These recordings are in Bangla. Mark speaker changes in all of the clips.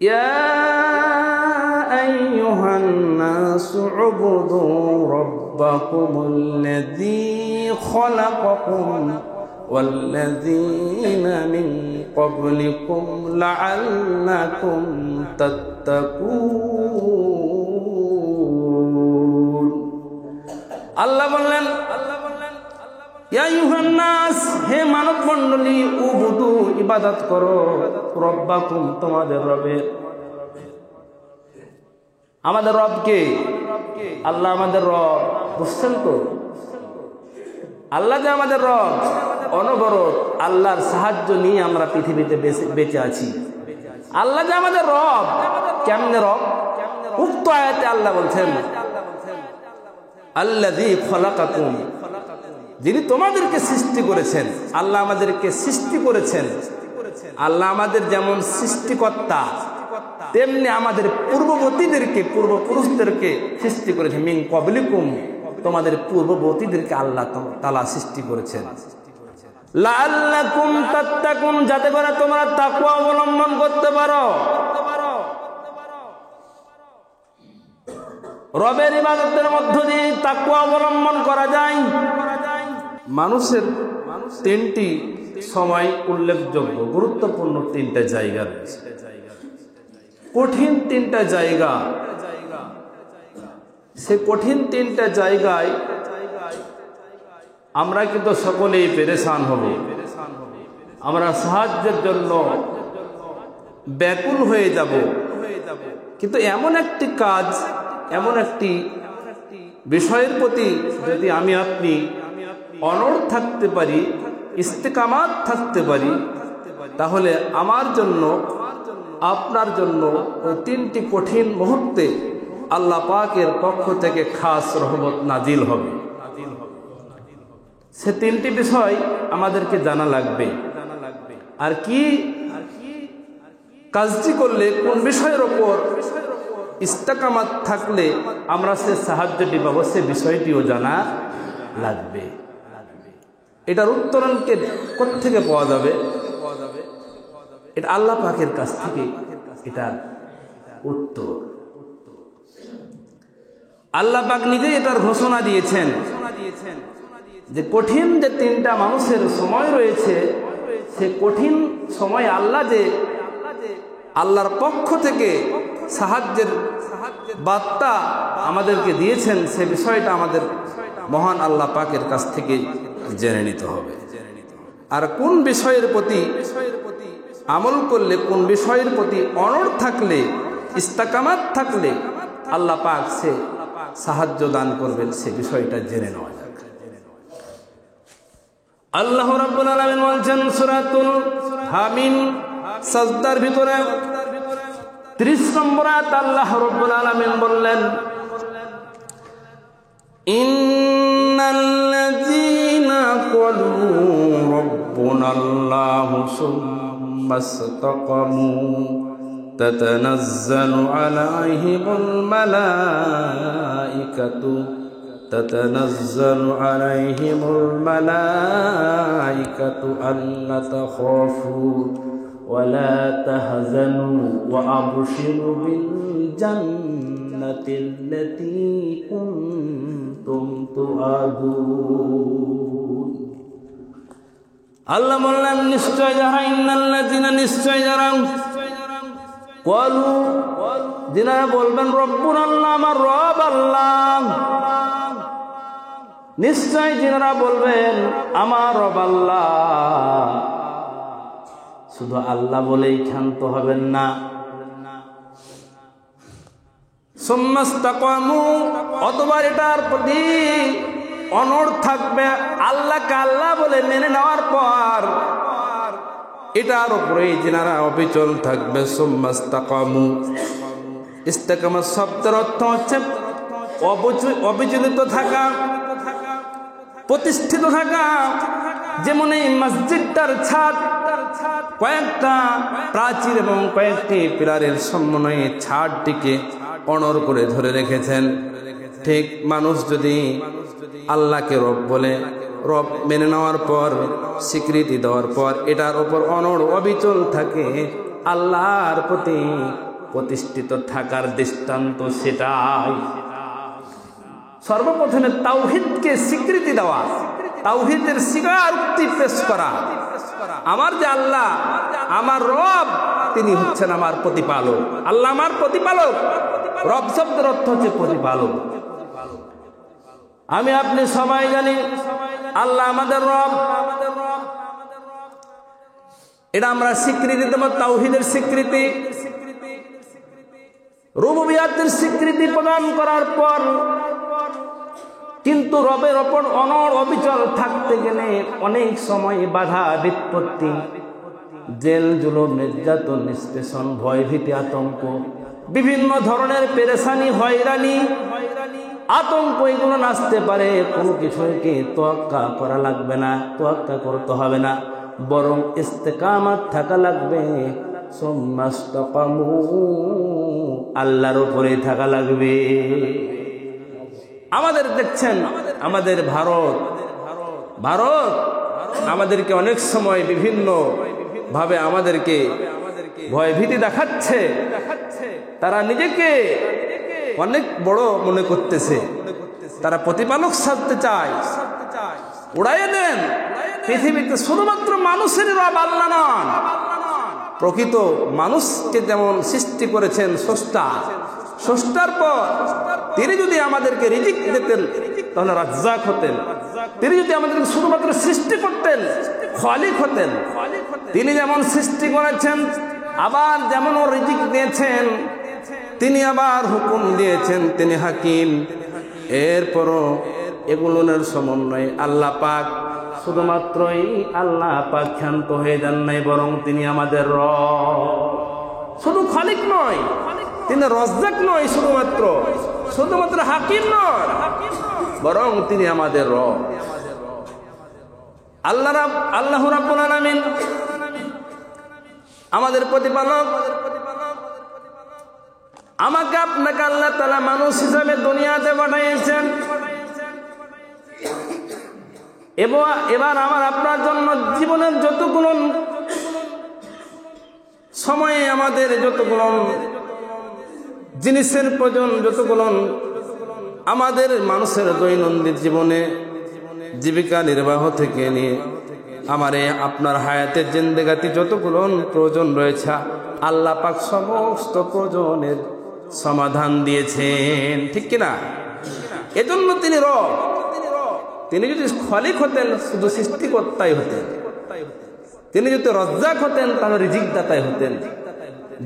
Speaker 1: ইয়া আইয়ুহান নাসু উবুদু রাব্বাকুমুল্লাযী খালাকাকুম ওয়াল্লাযীনা মিন ক্বাবলিকুম লাআল্লাকুম তাত্তাকুন। আল্লাহ বললেন, ইয়া আইয়ুহান নাস, হে মানব মণ্ডলী, উবুদু, ইবাদত করো, রব্বাকুম, তোমাদের রবের। আমাদের রব কে? আল্লাহ আমাদের রব, বুঝছেন তো? আল্লাহ যে আমাদের রব, অনবরত আল্লাহর সাহায্য নিয়ে আমরা পৃথিবীতে বেঁচে আছি। আল্লাহ যে আমাদের রব, কেমনে রব? উক্ত আয়াতে আল্লাহ বলছেন, আল্লাযী খালাকাকুম, যিনি তোমাদেরকে সৃষ্টি করেছেন। আল্লাহ আমাদেরকে সৃষ্টি করেছেন। আল্লাহ আমাদের যেমন সৃষ্টিকর্তা, তেমনি আমাদের পূর্ববর্তীদেরকে, পূর্বপুরুষদেরকে সৃষ্টি করেছেন। মিন ক্বাবলিকুম, তোমাদের পূর্ববর্তীদেরকে আল্লাহ তাআলা সৃষ্টি করেছেন। লাআল্লাকুম তাত্তাকুন, যাতে করে তোমরা তাকওয়া অবলম্বন করতে পারো। রবের ইবাদতের মধ্য দিয়ে তাকওয়া অবলম্বন করা যায়। মানুষের তিনটি সময় উল্লেখযোগ্য, গুরুত্বপূর্ণ তিনটা জায়গা রয়েছে, কঠিন তিনটা জায়গা। সে কঠিন তিনটা জায়গায় আমরা কিন্তু সকলেই পেরেশান হব। আমরা সাহায্যের জন্য ব্যাকুল হয়ে যাব। কিন্তু এমন একটি কাজ, এমন একটি বিষয়ের প্রতি যদি আমি আপনি অনড় থাকতে পারি, ইস্তেকামাত থাকতে পারি, তাহলে আমার জন্য, আপনার জন্য ওই তিনটি কঠিন মুহূর্তে আল্লাহ পাকের পক্ষ থেকে খাস রহমত নাজিল হবে। সে তিনটি বিষয় আমাদেরকে জানা লাগবে। আর কি কাজটি করলে, কোন বিষয়ের ওপর ইস্তেকামাত থাকলে আমরা সে সাহায্যটি পাবো, সে বিষয়টিও জানা লাগবে। এটার উত্তরণকে কোত্থেকে পাওয়া যাবে? এটা আল্লাহ পাকের কাছ থেকে এটার উত্তর। আল্লাহ পাক নিজেই এটার ঘোষণা দিয়েছেন যে কঠিন যে তিনটা মানুষের সময় রয়েছে, সে কঠিন সময় আল্লাহ যে আল্লাহর পক্ষ থেকে সাহায্যের বার্তা আমাদেরকে দিয়েছেন, সে বিষয়টা আমাদের মহান আল্লাহ পাকের কাছ থেকে জেনে নিতে হবে। আর কোন বিষয়ের প্রতি আমল করলে, কোন বিষয়ের প্রতি অনড় থাকলে, ইস্তেকামাত থাকলে আল্লাহ পাক সে সাহায্য দান করবেন, সে বিষয়টা জেনে নেওয়া যাক। আল্লাহ রাব্বুল আলামিন বলছেন সূরাতুল হামিম সাজদার ভিতরে 30 নম্বর আয়াত আল্লাহ রাব্বুল আলামিন বললেন, ইন্নাল্লাযীনা ক্বালু রাব্বুনাল্লাহু সুম্মা ইসতাকামু তাতানাজ্জালু আলাইহিমুল মালাঈকাতু আল্লা তাখাফু ওয়া লা তাহজানু ওয়া আবশিরু বিল জান্নাতিল্লাতী কুনতুম তুআদুন। আল্লাহ বললেন, নিশ্চয় যারা, ইন্নাল্লাযীনা, নিশ্চয় যারা, ক্বালু, যিনারা বলবেন, রব্বুনাল্লাহ, আমার রব আল্লাহ। নিশ্চয় যিনারা বলবেন আমার রব আল্লাহ, শুধু আল্লাহ বলেই ক্ষান্ত হবেন না। সুম্মা ইসতাকামু, অথবা এটার প্রতি অনড় থাকবে, আল্লাহকে আল্লাহ বলে মেনে নেওয়ার পর এটার উপরেই যিনারা অবিচল থাকবে। সুম্মা ইসতাকামু, ইস্তেকামাত শব্দের অর্থ হচ্ছে অবিচলিত থাকা, প্রতিষ্ঠিত থাকা। যেমন এই মসজিদটার ছাদ কয়েকটা প্রাচীর এবং কয়েকটি পিলারের সমন্বয়ে ছাদটিকে অনড় করে ধরে রেখেছেন, ঠিক মানুষ যদি আল্লাহকে রব বলে, রব মেনে নেওয়ার পর, স্বীকৃতি দেওয়ার পর এটার উপর অনড় অবিচল থাকে, আল্লাহর প্রতি প্রতিষ্ঠিত থাকার দৃষ্টান্ত সেটাই। সর্বপ্রথমে তাওহীদকে স্বীকৃতি দেওয়া, তাওহীদের স্বীকারোক্তি পেশ করা। আমার যে আল্লাহ, আমার রব, তিনি হচ্ছেন আমার প্রতিপালক। আল্লাহ আমার প্রতিপালক। রব শব্দের অর্থ হচ্ছে প্রতিপালক। আমি আপনি সবাই জানি আল্লাহ আমাদের রব। এটা আমরা স্বীকৃতি দেব, তাওহীদের স্বীকৃতি। রুবুবিয়াতের স্বীকৃতি প্রদান করার পর কিন্তু রবের ওপর অনড় অবিচল থাকতে গেলে অনেক সময় বাধা বিপত্তি, জেল জুলুম, নির্যাতন, নিষ্পেষণ, ভয় ভীতি, আতঙ্ক, বিভিন্ন ধরনের পেরেশানি, হয়রানি, আতঙ্ক, এগুলো আসতে পারে। কোনো কিছুকে তোয়াক্কা করা লাগবে না, তোয়াক্কা করতে হবে না, বরং ইস্তেকামাত থাকা লাগবে। সুম্মাস্তাকামু, আল্লাহর উপরে থাকা লাগবে। আমাদের দেখছেন, আমাদের ভারত আমাদেরকে অনেক সময় বিভিন্ন ভাবে আমাদেরকে ভয়ভীতি দেখাচ্ছে। তারা নিজেকে অনেক বড় মনে করতেছে, তারা প্রতিপালক সাজতে চায়। উড়াইয়ে দেন, পৃথিবীতে শুধুমাত্র মানুষের রব আল্লাহ নন। প্রকৃত মানুষকে যেমন সৃষ্টি করেছেন স্রষ্টা, স্রষ্টার পর তিনি যদি আমাদেরকে রিজিক দিতেন তাহলে রাজ্জাক হতেন। তিনি যদি আমাদেরকে শুধুমাত্র সৃষ্টি করতেন, খালিক হতেন। তিনি যেমন সৃষ্টি করেছেন, আবার যেমন রিজিক দিয়েছেন, তিনি আবার হুকুম দিয়েছেন, তিনি হাকিম। এরপরও এগুলোর সমন্বয়ে আল্লাহ পাক, শুধুমাত্রই আল্লাহ পাক ক্ষান্ত হয়ে যান নাই, বরং তিনি আমাদের রব। শুধু খালিক নয়, তিনি রাজ্জাক নয়, শুধুমাত্র হাকিম নয়, বরং তিনি আমাদের রব। আল্লাহ রাব্বুল আলামিন আমাদের প্রতিপালক। আমাকে আপনাকে আল্লাহ তাআলা মানুষ হিসাবে দুনিয়াতে পাঠিয়েছেন। এবার আমার আপনার জন্য জীবনের যতগুলো সময়ে আমাদের যতগুলো জিনিসের প্রয়োজন, যতগুলো আমাদের মানুষের দৈনন্দিন জীবনে জীবিকা নির্বাহ থেকে নিয়ে আমার আপনার হায়াতের জিন্দেগাতি যতগুলো প্রয়োজন রয়েছে, আল্লাহ পাক সমস্ত প্রয়োজনের সমাধান দিয়েছেন, ঠিক কিনা? এজন্য তিনি রব। তিনি যদি খালিক হতেন শুধু সৃষ্টিকর্তাই হতেন, তিনি যদি রাজ্জাক হতেন তাহলে রিজিক দাতাই হতেন।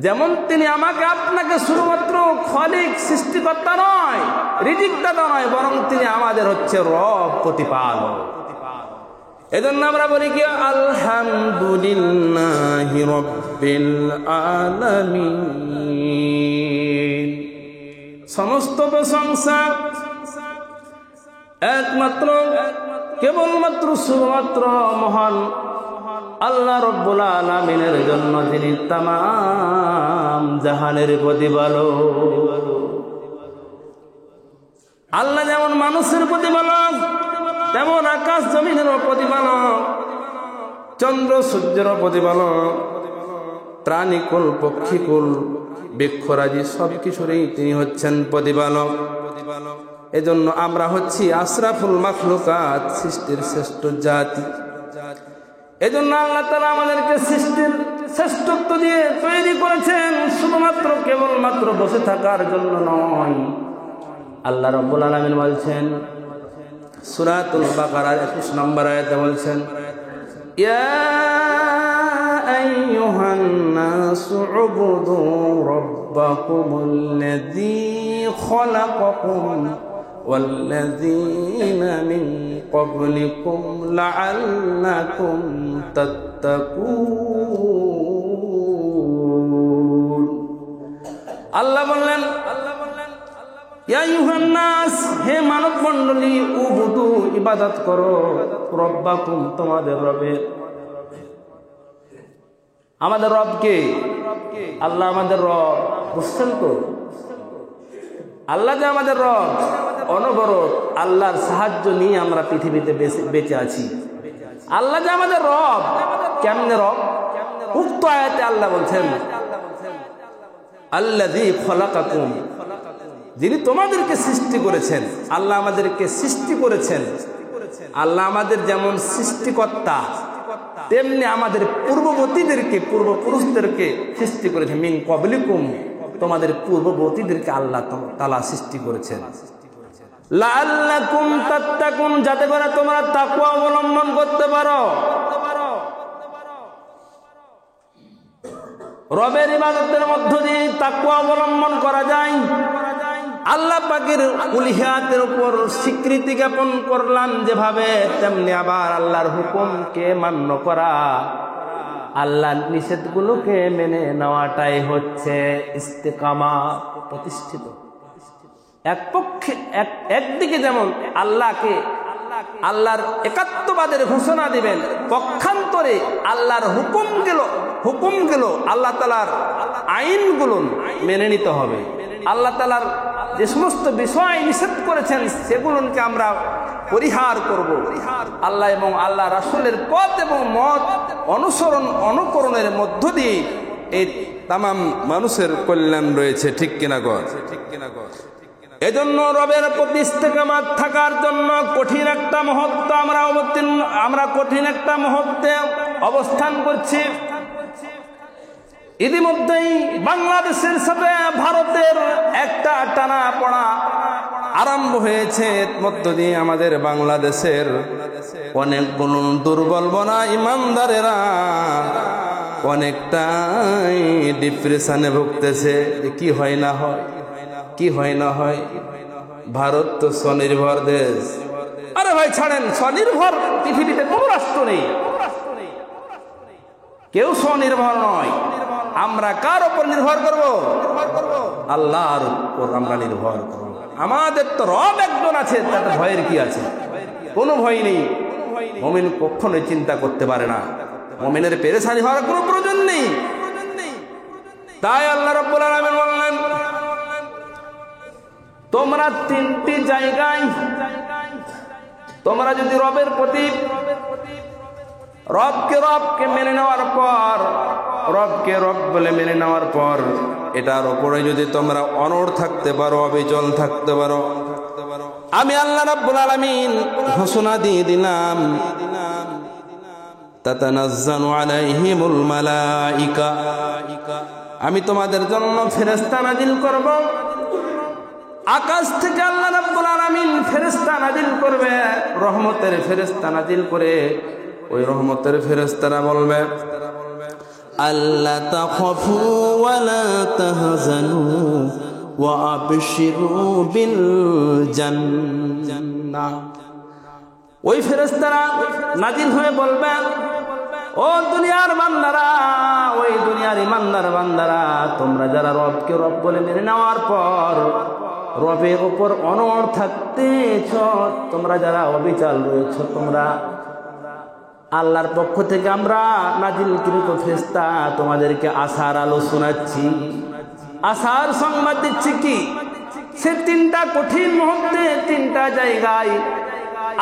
Speaker 1: যেমন তিনি আমাকে আপনাকে শুধুমাত্র খালিক, সৃষ্টিকর্তা নয়, রিজিক দাতা নয়, বরং তিনি আমাদের হচ্ছে রব, প্রতিপালক। এজন্য আমরা বলি কি আলহামদুলিল্লাহি রাব্বিল আলামিন। সমস্ত প্রশংসা একমাত্র, কেবলমাত্র, শুধুমাত্র মহান আল্লাহ রাব্বুল আলামিনের জন্য, যিনি তামাম জাহানের প্রতিপালক। আল্লাহ যেমন মানুষের প্রতিপালক, তেমন আকাশ জমিনেরও প্রতিপালক, চন্দ্র সূর্যেরও প্রতিপালক, প্রাণীকুল, পক্ষীকুল, বৃক্ষরাজি সবকিছুরই তিনি হচ্ছেন প্রতিপালক। এজন্য আমরা হচ্ছি আশরাফুল মাখলুকাত, সৃষ্টির শ্রেষ্ঠ জাতি। এজন্য আল্লাহ তাআলা আমাদেরকে সৃষ্টির শ্রেষ্ঠত্ব দিয়ে তৈরি করেছেন, শুধুমাত্র কেবলমাত্র বসে থাকার জন্য নয়। আল্লাহ রাব্বুল আলামিন বলছেন সূরাতুল বাকারার 21 নম্বর আয়াতে বলছেন, ইয়া আইয়ুহান নাসু উবুদু রাব্বাকুমুল্লাযী খালাকাকুম والذين من قبلكم لعلكم تتقون। আল্লাহ বললেন, ইয়া আইয়ুহান নাস, হে মানব মণ্ডলী, উবুদু, ইবাদত করো, রব্বাকুম, তোমাদের রবের। আমাদের রবকে, আল্লাহ আমাদের রব, বুঝছেন তো? আল্লাহ যে আমাদের রব, অনবরত আল্লাহর সাহায্য নিয়ে আমরা পৃথিবীতে বেঁচে আছি। আল্লাহ যে আমাদের রব, কেমনে রব? উক্ত আয়াতে আল্লাহ বলছেন, আল্লাযী খলাকাকুম, যিনি তোমাদেরকে সৃষ্টি করেছেন। আল্লাহ আমাদেরকে সৃষ্টি করেছেন। আল্লাহ আমাদের যেমন সৃষ্টিকর্তা, তেমনি আমাদের পূর্ববর্তীদেরকে, পূর্বপুরুষদেরকে সৃষ্টি করেছেন। মিন ক্বাবলিকুম, তোমাদের পূর্ববর্তীদেরকে আল্লাহ তাআলা সৃষ্টি করেছেন। লাআল্লাকুম তাত্তাকুন, যাতে করে তোমরা তাকওয়া অবলম্বন করতে পারো। রবের ইবাদতের মধ্য দিয়ে তাকওয়া অবলম্বন করা যায়। আল্লাহ পাকের উলিহিয়াতের উপর স্বীকৃতি জ্ঞাপন করলাম যেভাবে, তেমনি আবার আল্লাহর হুকুমকে মান্য করা, আল্লাহর নিষেধগুলোকে মেনে নেওয়াটাই হচ্ছে ইস্তেকামাত, প্রতিষ্ঠিত। একদিকে যেমন আল্লাহর একাত্মবাদের ঘোষণা দিবেন, পক্ষান্তরে আল্লাহর হুকুমগুলো আল্লাহ তাআলার আইনগুলো মেনে নিতে হবে। আল্লাহ তাআলার যে সমস্ত বিষয় নিষেধ করেছেন সেগুলোকে আমরা পরিহার করব। আল্লাহ এবং আল্লাহ রাসূলের পথ এবং মত অনুকরণের মধ্য দিয়ে এই তামাম মানুষের কল্যাণ রয়েছে। ঠিক কিনা গো? এজন্য রবের প্রতি ইস্তেকামাত থাকার জন্য কঠিন একটা মুহূর্ত আমরা কঠিন একটা মুহূর্তে অবস্থান করছি। ইতিমধ্যেই বাংলাদেশের সাথে ভারতের একটা টানাপোড়া আরম্ভ হয়েছে। এর মধ্য দিয়ে আমাদের বাংলাদেশের অনেকগুলো দুর্বল বনা ইমানদারেরা অনেকটাই ডিপ্রেশনে ভুগতেছে। কি হয় না হয়, কি হয় না হয়। ভারত তো স্বনির্ভর দেশ। আরে ভাই ছাড়েন, স্বনির্ভর পৃথিবীতে কোনো রাষ্ট্র নেই, কেউ স্বনির্ভর নয়। আমরা কার উপর নির্ভর করব? আল্লাহর উপর আমরা নির্ভর করব। আমাদের তো রব একজন আছে, তাতে ভয়ের কি আছে? কোনো ভয় নেই। মুমিন কখনোই চিন্তা করতে পারে না, মুমিনের পেরেশানি হওয়ার কোনো প্রয়োজন নেই। তাই আল্লাহ রাব্বুল আলামিন বললেন, তোমরা তিনটি জায়গায়, তোমরা যদি রবের প্রতি রবকে মেনে নেওয়ার পর, রবকে রব বলে মেনে নেওয়ার পর এটার উপরে যদি তোমরা অনড় থাকতে পারো, অবিচল থাকতে পারো, আমি আল্লাহ রাব্বুল আলামিন ঘোষণা দিয়ে দিলাম, তাতানাজ্জালু আলাইহিমুল মালাইকা, আমি তোমাদের জন্য ফেরেশতা নাজিল করব। আকাশ থেকে আল্লাহ রাব্বুল আলামিন ফেরেশতা নাজিল করবে, রহমতের ফেরেশতা নাজিল করে ওই রহমতের ফেরেশতারা বলবে, আল্লা তাখাফু ওয়া লা তাহজানু ওয়া আবশিরু বিল জান্নাহ। ওই ফেরেশতারা নাজিল হয়ে বলবে, ও দুনিয়ার বান্দারা, ওই দুনিয়ার ইমানদার বান্দারা, তোমরা যারা রবকে রব বলে মেনে নেওয়ার পর রবের উপর অনড় থাকতেছ, তোমরা যারা অবিচল রয়েছ, তোমরা আল্লাহর পক্ষ থেকে আমরা নাজিলকৃত ফেরেশতা তোমাদেরকে আশার আলো শোনাচ্ছি, আশার সংবাদ দিচ্ছি। কি? সে তিনটা কঠিন মুহূর্তে, তিনটা জায়গায়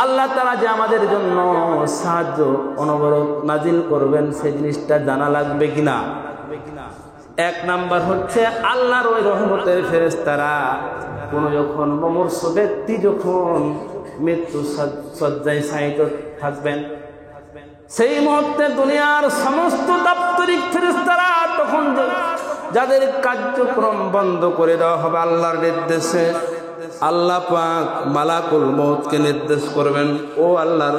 Speaker 1: আল্লাহ তাআলা যে আমাদের জন্য সাহায্য অনবরত নাজিল করবেন, সেই জিনিসটা জানা লাগবে কিনা। এক নাম্বার হচ্ছে আল্লাহর ওই রহমতের ফেরেশতারা কোন যখন মুমূর্ষ ব্যক্তি যখন মৃত্যু শয্যায় শায়িত থাকবেন, সেই মুহূর্তে দুনিয়ার সমস্ত দাপ্তরিক ফেরেশতারা তখন যাদের কার্যক্রম বন্ধ করে দেওয়া হবে আল্লাহর নির্দেশে, আল্লাহ পাক মালাকুল মউতকে নির্দেশ করবেন, ও আল্লাহর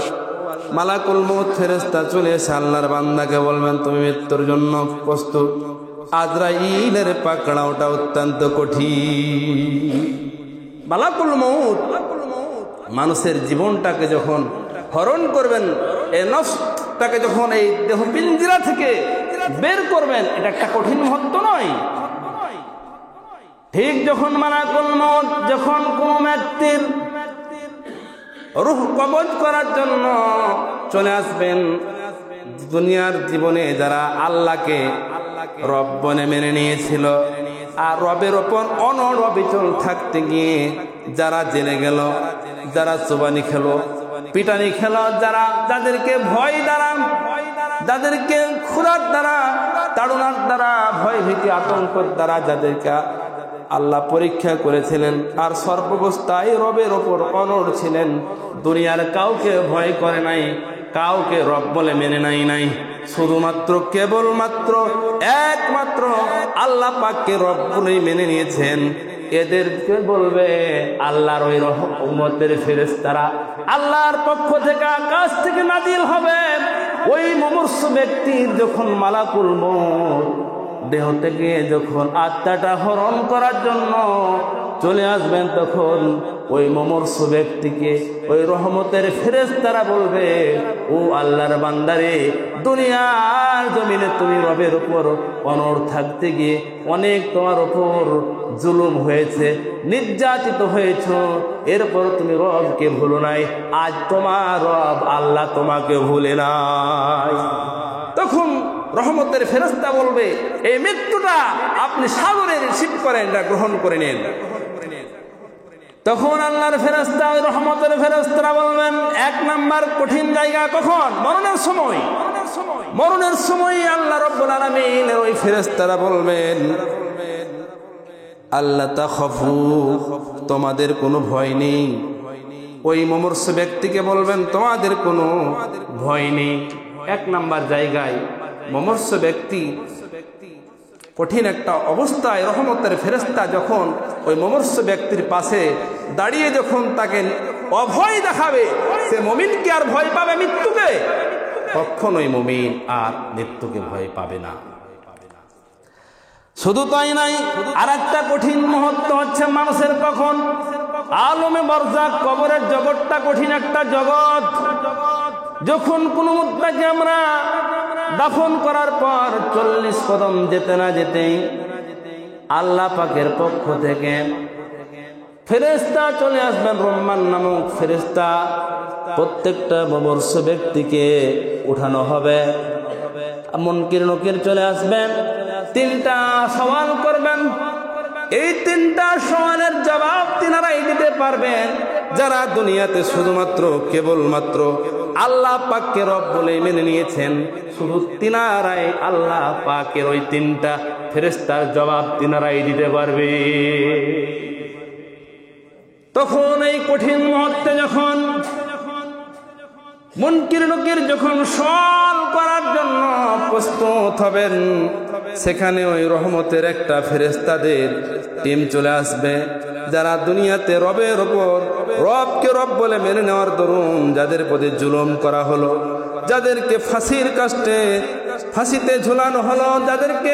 Speaker 1: মালাকুল মউত ফেরেশতা চলে এসে আল্লাহর বান্দাকে বলবেন, তুমি মৃত্যুর জন্য প্রস্তুত। আজরাইলের পাকড়াওটা অত্যন্ত কঠিন। মালাকুল মউত মানুষের জীবনটাকে যখন হরণ করবেন, এই নফসটাকে যখন এই দেহ পিঞ্জিরা থেকে বের করবেন, এটা একটা কঠিন মুহূর্ত নয়। ঠিক যখন মালাকুল মউত যখন কোন ব্যক্তির রূহ কবজ করার জন্য চলে আসবেন, দুনিয়ার জীবনে যারা আল্লাহকে রব বলে মেনে নিয়েছিল আর রবের ওপর অনড় অবিচল থাকতে গিয়ে যারা জেনে গেল, যারা চুবানি খেলো, পিটানি খেলো, যাদেরকে ভয় দ্বারা, যাদেরকে ক্ষুধার দ্বারা তাড়নার দ্বারা, ভয় ভীতি আতঙ্কের দ্বারা যাদেরকে আল্লাহ পরীক্ষা করেছিলেন, আর সর্বাবস্থায় রবের ওপর অনড় ছিলেন, দুনিয়ার কাউকে ভয় করে নাই, কাউকে রব বলে মেনে নাই, শুধুমাত্র কেবলমাত্র একমাত্র আল্লাহ পাককে রব বলেই মেনে নিয়েছেন, এদেরকে বলবে আল্লাহর ওই রহমতের ফেরেশতারা আল্লাহর পক্ষ থেকে আকাশ থেকে নাজিল হবে। ওই মুমূর্ষু ব্যক্তির যখন মালাকুল মউত দেহ থেকে যখন আত্মাটা হরণ করার জন্য চলে আসবেন, তখন ওই মুমূর্ষু ব্যক্তিকে ওই রহমতের ফেরেশতারা বলবে, ও আল্লাহর বান্দারে, দুনিয়ার জমিনে তুমি রবের উপর অনড় থাকতে গিয়ে অনেক তোমার উপর জুলুম হয়েছে, নির্যাতিত হয়েছ, এরপর তুমি রবকে ভুলো নাই, আজ তোমার রব আল্লাহ তোমাকে ভুলে নাই। তখন রহমতের ফেরেশতা বলবে, এই মৃত্যুটা আপনি সাগরে রিসিভ করেন, এটা গ্রহণ করে নেন। তখন আল্লাহর ফেরেশতা ওই রহমতের ফেরেশতারা বলবেন, এক নাম্বার কঠিন জায়গা কখন? মরণের সময়। মরণের সময় আল্লাহ রাব্বুল আলামিনের ওই ফেরেশতারা বলবেন, আল্লাহ তাখাফু, তোমাদের কোনো ভয় নেই। ওই মুমূর্ষু ব্যক্তিকে বলবেন, তোমাদের কোনো ভয় নেই। এক নাম্বার জায়গায় মুমূর্ষু ব্যক্তি কঠিন একটা অবস্থায় রহমতের ফেরেশতা যখন ওই মুমূর্ষু ব্যক্তির পাশে দাঁড়িয়ে যখন তাকে অভয় দেখাবে, সে মুমিন কি আর ভয় পাবে মৃত্যুকে? কখনোই মুমিন আর মৃত্যুকে ভয় পাবে না। শুধু তাই নাই, আর একটা কঠিন মুহূর্ত হচ্ছে মানুষের কখন আলমে বরজাক, কবরের জগৎটা কঠিন একটা জগৎ। যখন কোন মুত্তাকি আমরা দাফন করার পর 40 কদম যেতে না যেতেই আল্লাহ পাকের পক্ষ থেকে ফেরেশতা চলে আসবেন, রহমান নামক ফেরেশতা। প্রত্যেকটা মুমূর্ষু ব্যক্তিকে উঠানো হবে, মুনকির নকির চলে আসবেন, 3টা সওয়াল করবেন। এই 3টা সওয়ালের জবাব তিনারাই দিতে পারবেন যারা দুনিয়াতে শুধুমাত্র কেবলমাত্র আল্লাহ পাককে রব বলে মেনে নিয়েছেন। শুধু তিনারাই আল্লাহ পাকের ওই 3টা ফেরেশতার জবাব তিনারাই দিতে পারবে। তখন এই কঠিন মুহূর্তে যখন মুনকির নকির যখন সওয়াল করার জন্য প্রস্তুত হবেন, সেখানে ওই রহমতের একটা ফেরেশতাদের টিম চলে আসবে, যারা দুনিয়াতে রবের ওপর রবকে রব বলে মেনে নেওয়ার দরুন যাদের প্রতি জুলুম করা হলো, যাদেরকে ফাঁসির কাস্টে ফাঁসিতে ঝুলানো হলো, যাদেরকে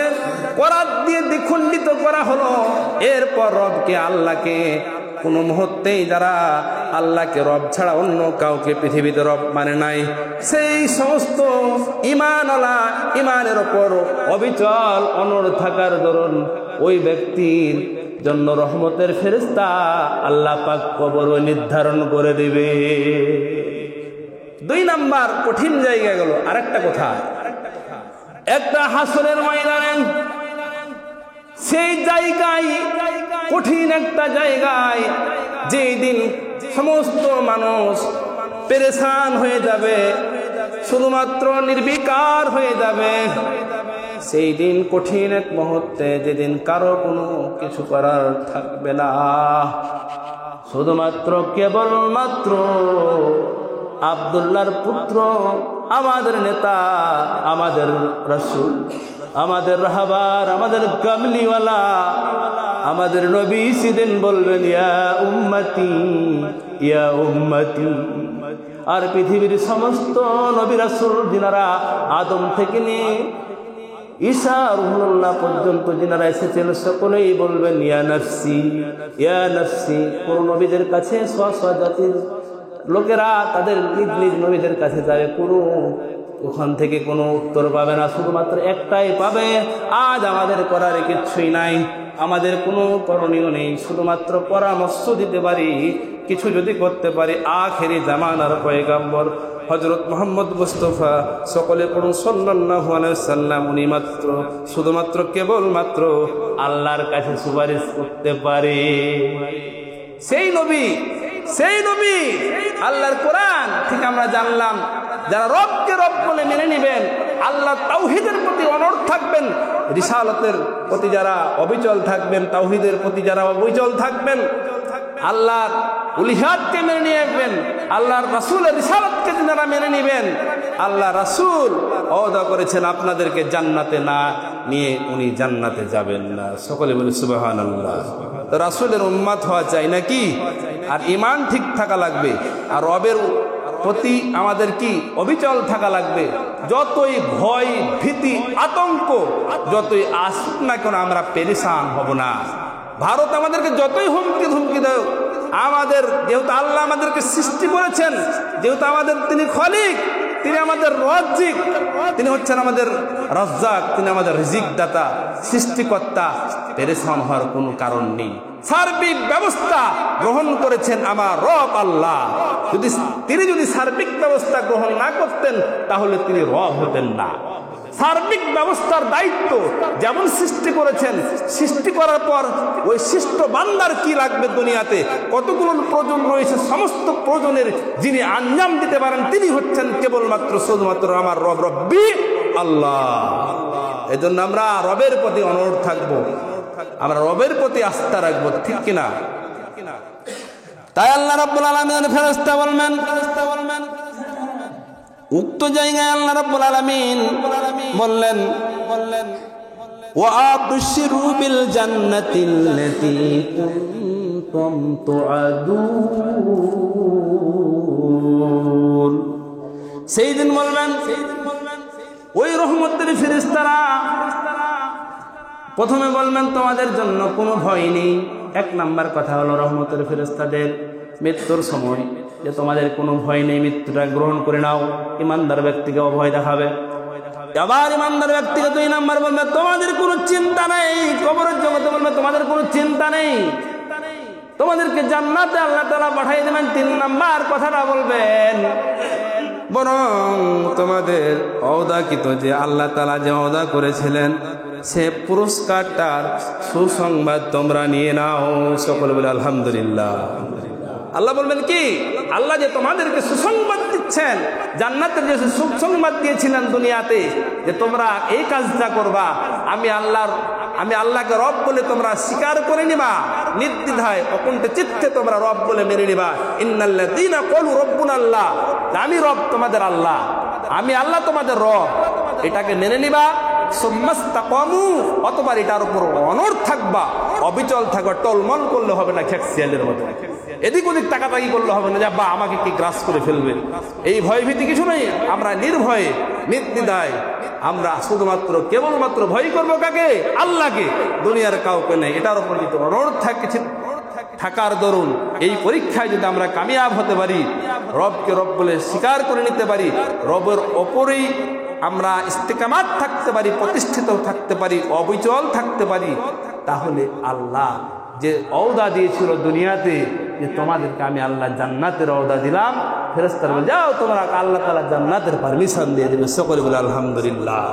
Speaker 1: করাত দিয়ে দ্বিখণ্ডিত করা হলো, এরপর রবকে আল্লাহকে কোনো মুহূর্তেই যারা আল্লাহকে রব ছাড়া অন্য কাউকে পৃথিবীতে রব মানে নাই, সেই সমস্ত ঈমানওয়ালা ঈমানের ওপর অবিচল অনড় থাকার দরুন ওই ব্যক্তির জন্য রহমতের ফেরেশতা আল্লাহ পাক কবর নির্ধারণ করে দিবে। 2 নাম্বার কঠিন জায়গা গেল। আরেকটা কথা, একটা হাসরের ময়দানে, সেই জায়গায় কঠিন একটা জায়গায়, যেই দিন সমস্ত মানুষ পেরেশান হয়ে যাবে, শুধুমাত্র নির্বিকার হয়ে যাবে, সেই দিন কঠিন এক মুহূর্তে, যেদিন কারো কোনো কিছু করার থাকবে না, শুধুমাত্র কেবলমাত্র আব্দুল্লাহর পুত্র, আমাদের নেতা, আমাদের রাসূল, আমাদের রাহবার, আমাদের কামলিওয়ালা, আমাদের নবী সেদিন বলবেন, ইয়া উম্মতি ইয়া উম্মতি। আর পৃথিবীর সমস্ত নবী রাসূল যিনারা আদম থেকে নিয়ে ঈসা রুহুল্লাহ পর্যন্ত যিনারা এসেছেন, সকলেই বলবেন ইয়া নফসি ইয়া নফসি। কোন নবীদের কাছে স্ব জাতির লোকেরা তাদের নিজ নিজ নবীদের কাছে যাবে, কোনো ওখান থেকে কোনো উত্তর পাবে না, শুধুমাত্র একটাই পাবে, আজ আমাদের করার কিছুই নাই, আমাদের কোনো করণীয় নেই, শুধুমাত্র পরামর্শ দিতে পারি, কিছু যদি করতে পারি। আখেরি জামানার পয়গম্বর হযরত মুহাম্মদ মুস্তাফা, সকলে পড়ুন সাল্লাল্লাহু আলাইহি ওয়াসাল্লাম, উনি মাত্র শুধুমাত্র কেবলমাত্র আল্লাহর কাছে সুপারিশ করতে পারে। সেই নবী আল্লাহর কোরআন থেকে আমরা জানলাম, যারা রবকে রব বলে মেনে নেবেন, আল্লাহ তাওহীদের প্রতি অনড় থাকবেন, রিসালাতের প্রতি যারা অবিচল থাকবেন, তাওহীদের প্রতি যারা অবিচল থাকবেন, আল্লাহর উলিহাতকে মেনে নেবেন, আল্লাহর রাসূলের রিসালাতকে যারা মেনে নেবেন, আল্লাহ রাসূল ওয়াদা করেছেন আপনাদেরকে জান্নাতে না নিয়ে উনি জান্নাতে যাবেন না। সকলে বলে সুবহানাল্লাহ। তো রাসূলের উম্মত হওয়া চাই নাকি? আর ঈমান ঠিক থাকা লাগবে, আর রবের প্রতি আমাদের কি অবিচল থাকা লাগবে। যতই ভয় ভীতি আতঙ্ক যতই আসুক না কেন আমরা পেরেশান হব না। ভারত আমাদেরকে যতই হুমকি ধুমকি দেয়, আমাদের যেহেতু আল্লাহ আমাদেরকে সৃষ্টি করেছেন, যেহেতু আমাদের তিনি খলিক, তিনি আমাদের রাজ্জিক, তিনি হচ্ছেন আমাদের রাজ্জাক, তিনি আমাদের রিজিক দাতা, সৃষ্টিকর্তা, পেরেশান হওয়ার কোনো কারণ নেই। সার্বিক ব্যবস্থা গ্রহণ করেছেন আমার রব আল্লাহ। তিনি যদি সার্বিক ব্যবস্থা গ্রহণ না করতেন তাহলে তিনি রব হতেন না। সার্বিক ব্যবস্থার দায়িত্ব যেমন সৃষ্টি করেছেন, সৃষ্টি করার পর ওই সৃষ্ট বান্দার কি লাগবে, দুনিয়াতে কতগুলো প্রয়োজন রয়েছে, সমস্ত প্রয়োজনের যিনি আঞ্জাম দিতে পারেন তিনি হচ্ছেন কেবলমাত্র শুধুমাত্র আমার রব রব্বি আল্লাহ। এজন্য আমরা রবের প্রতি অনড় থাকবো, আমরা রবের প্রতি আস্থা রাখবো, ঠিক কিনা? তাই আল্লাহ রাব্বুল আলামিন ফেরেশতা বলবেন, উক্ত জায়গায় আল্লাহ রাব্বুল আলামিন বললেন ওয়া আবশিরু বিল জান্নাতিল্লাতী কুনতুম তুআদুন। সেই দিন বলবেন ওই রহমতের ফেরেশতারা প্রথমে বলবেন তোমাদের জন্য কোনো ভয় নেই। এক নাম্বার কথা হলো রহমতের ফেরেশতাদের মৃত্যুর সময় যে তোমাদের কোনো ভয় নেই, মৃত্যুটা গ্রহণ করে নাও। ইমানদার ব্যক্তিকে অভয় দেখাবে। আবার ইমানদার ব্যক্তিকে 2 নাম্বার বলবে তোমাদের কোনো চিন্তা নেই। কবরের জগতে বলবে তোমাদের কোনো চিন্তা নেই, তোমাদেরকে জান্নাতে আল্লাহ তাআলা পাঠিয়ে দেবেন। 3 নাম্বার কথাটা বলবেন বরং তোমাদের ওয়াদাকৃত যে আল্লাহ তাআলা যে ওয়াদা করেছিলেন সে পুরস্কারটার সুসংবাদ তোমরা নিয়ে নাও। সকলে বলে আলহামদুলিল্লাহ। আল্লাহ বলবেন কি, আল্লাহ যে তোমাদেরকে সুসংবাদ দিচ্ছেন, জান্নাতের যে সুসংবাদ দিয়েছিলেন দুনিয়াতে যে তোমরা এই কাজটা করবা, আমি আল্লাহকে রব বলে তোমরা স্বীকার করে নিবা, নির্দ্বিধায় অকুণ্ঠ চিত্তে তোমরা রব বলে মেনে নিবা। ইন্নাল্লাযীনা ক্বালু রাব্বুনাল্লাহ, আমি রব তোমাদের আল্লাহ, আমি আল্লাহ তোমাদের রব, এটাকে মেনে নিবা। সুম্মাস্তাকামু, অতঃপর এটার উপর অনড় থাকবা, অবিচল থাকবা। টলমল করলে হবে না, খেকশিয়ালের মতো এদিক ওদিক তাকাতাকি করলে হবে না যে বা আমাকে কি গ্রাস করে ফেলবে। এই ভয় ভীতি কিছু নেই, আমরা নির্ভয়ে নির্দ্বিধায় আমরা শুধুমাত্র কেবলমাত্র ভয় করবো কাকে? আল্লাহকে, দুনিয়ার কাউকে নেই। এটার উপর যদি অনড় থাকার দরুন এই পরীক্ষায় যদি আমরা কামিয়াব হতে পারি, রবকে রব বলে স্বীকার করে নিতে পারি, রবের ওপরেই আমরা ইস্তেকামাত থাকতে পারি, প্রতিষ্ঠিত থাকতে পারি, অবিচল থাকতে পারি, তাহলে আল্লাহ যে ওয়াদা দিয়েছিল দুনিয়াতে যে তোমাদেরকে আমি আল্লাহ জান্নাতের ওয়াদা দিলাম, ফেরেশতারা বলে যাও তোমরা, আল্লাহ তাআলা জান্নাতের পারমিশন দিয়ে দেবে। সকলে বলে আলহামদুলিল্লাহ।